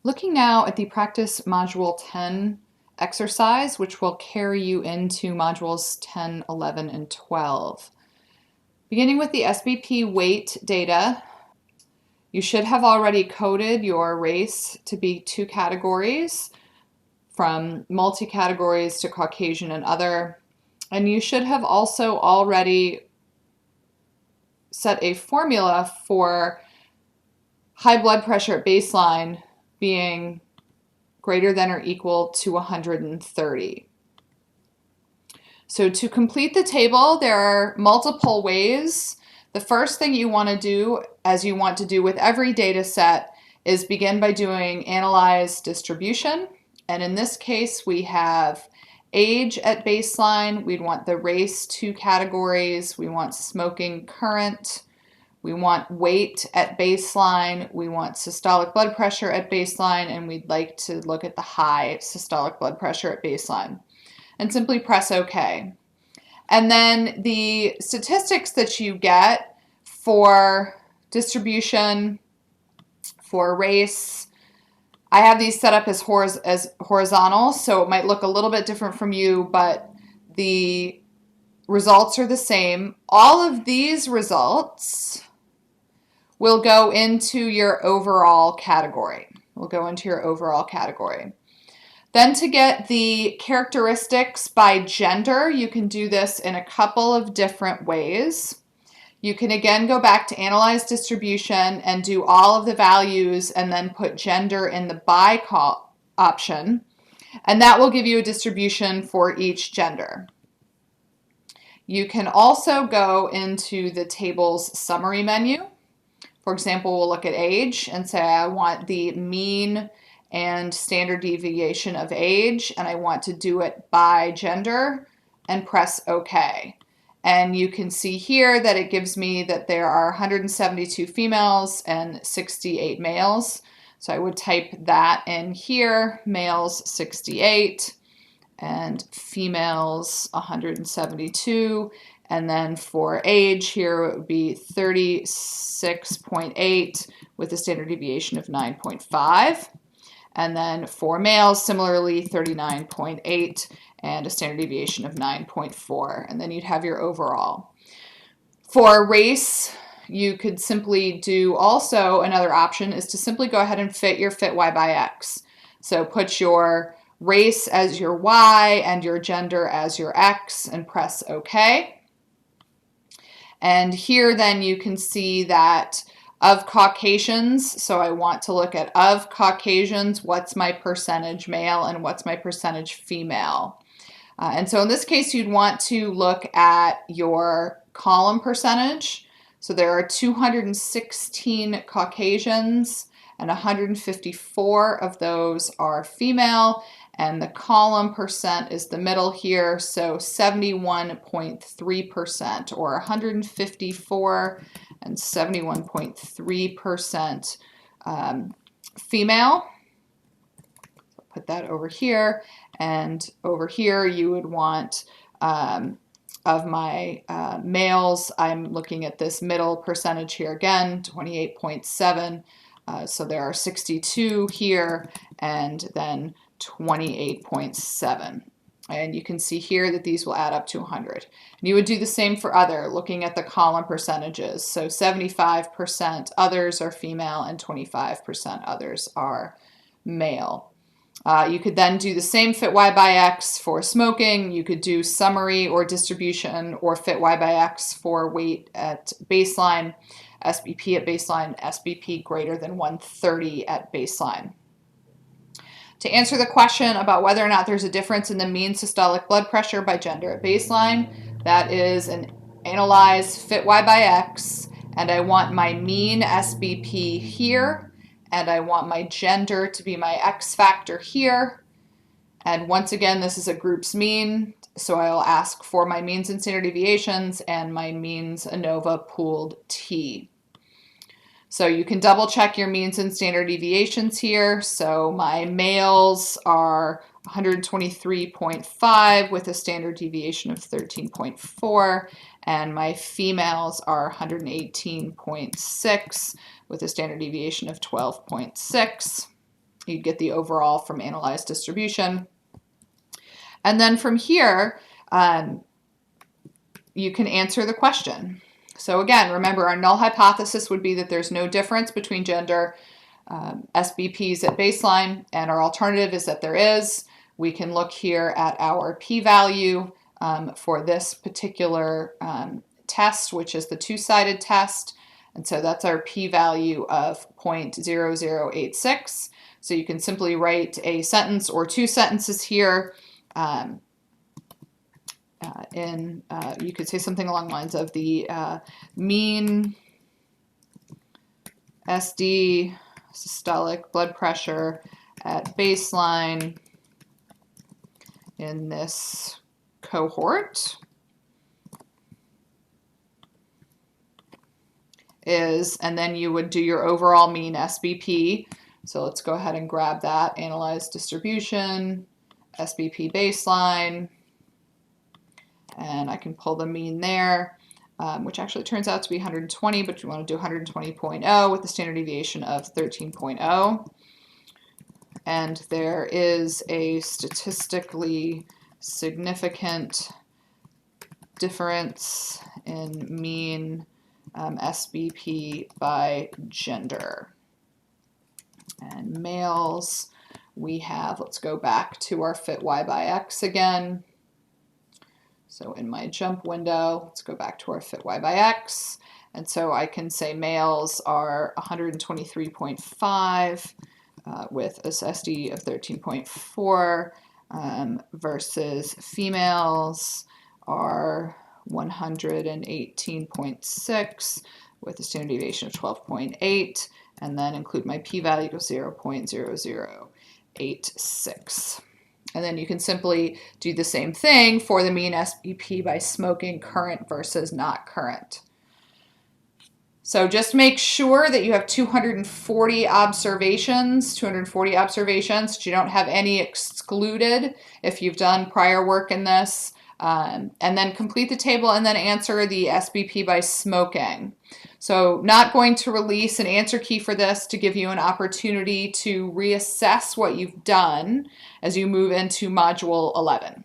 Looking now at the practice module 10 exercise, which will carry you into modules 10, 11, and 12. Beginning with the SBP weight data, you should have already coded your race to be 2 categories, from multi-categories to Caucasian and other. And you should have also already set a formula for high blood pressure at baseline being greater than or equal to 130. So to complete the table, there are multiple ways. The first thing you want to do, as you want to do with every data set, is begin by doing analyze distribution. And in this case, we have age at baseline. We'd want the race 2 categories. We want smoking current. We want weight at baseline. We want systolic blood pressure at baseline. And we'd like to look at the high systolic blood pressure at baseline. And simply press OK. And then the statistics that you get for distribution, for race, I have these set up as horizontal, so it might look a little bit different from you, but the results are the same. All of these results will go into your overall category. Then to get the characteristics by gender, you can do this in a couple of different ways. You can again go back to analyze distribution and do all of the values and then put gender in the by option, and that will give you a distribution for each gender. You can also go into the table's summary menu. For example, we'll look at age and say I want the mean and standard deviation of age, and I want to do it by gender, and press OK. And you can see here that it gives me that there are 172 females and 68 males. So I would type that in here, males 68 and females 172. And then for age here, it would be 36.8 with a standard deviation of 9.5. And then for males, similarly, 39.8 and a standard deviation of 9.4. And then you'd have your overall. For race, you could simply do also another option is to simply go ahead and fit your fit Y by X. So put your race as your Y and your gender as your X and press OK. And here then you can see that of Caucasians, so I want to look at of Caucasians, what's my percentage male and what's my percentage female. And so in this case, you'd want to look at your column percentage. So there are 216 Caucasians and 154 of those are female. And the column percent is the middle here, so 71.3%, or 154 and 71.3% female. So put that over here, and over here you would want of my males, I'm looking at this middle percentage here again, 28.7. So there are 62 here, and then 28.7. And you can see here that these will add up to 100. And you would do the same for other, looking at the column percentages. So 75% others are female and 25% others are male. You could then do the same fit Y by X for smoking. You could do summary or distribution or fit Y by X for weight at baseline, SBP at baseline, SBP greater than 130 at baseline. To answer the question about whether or not there's a difference in the mean systolic blood pressure by gender at baseline, that is an analyze fit Y by X, and I want my mean SBP here, and I want my gender to be my X factor here. And once again, this is a group's mean, so I'll ask for my means and standard deviations and my means ANOVA pooled T. So you can double check your means and standard deviations here. So my males are 123.5 with a standard deviation of 13.4, and my females are 118.6 with a standard deviation of 12.6. You get the overall from analyzed distribution. And then from here, you can answer the question. So again, remember, our null hypothesis would be that there's no difference between gender SBPs at baseline, and our alternative is that there is. We can look here at our p-value for this particular test, which is the two-sided test. And so that's our p-value of 0.0086. So you can simply write a sentence or two sentences here. You could say something along the lines of the mean SD systolic blood pressure at baseline in this cohort is, and then you would do your overall mean SBP. So let's go ahead and grab that, analyze distribution, SBP baseline, and I can pull the mean there, which actually turns out to be 120, but you want to do 120.0 with the standard deviation of 13.0. And there is a statistically significant difference in mean SBP by gender. And males, we have, let's go back to our fit y by x again. So in my jump window, let's go back to our fit y by x. And so I can say males are 123.5 with a SD of 13.4 versus females are 118.6 with a standard deviation of 12.8, and then include my p-value of 0.0086. And then you can simply do the same thing for the mean SBP by smoking current versus not current. So just make sure that you have 240 observations, that you don't have any excluded if you've done prior work in this. And then complete the table and then answer the SBP by smoking. So not going to release an answer key for this to give you an opportunity to reassess what you've done as you move into Module 11.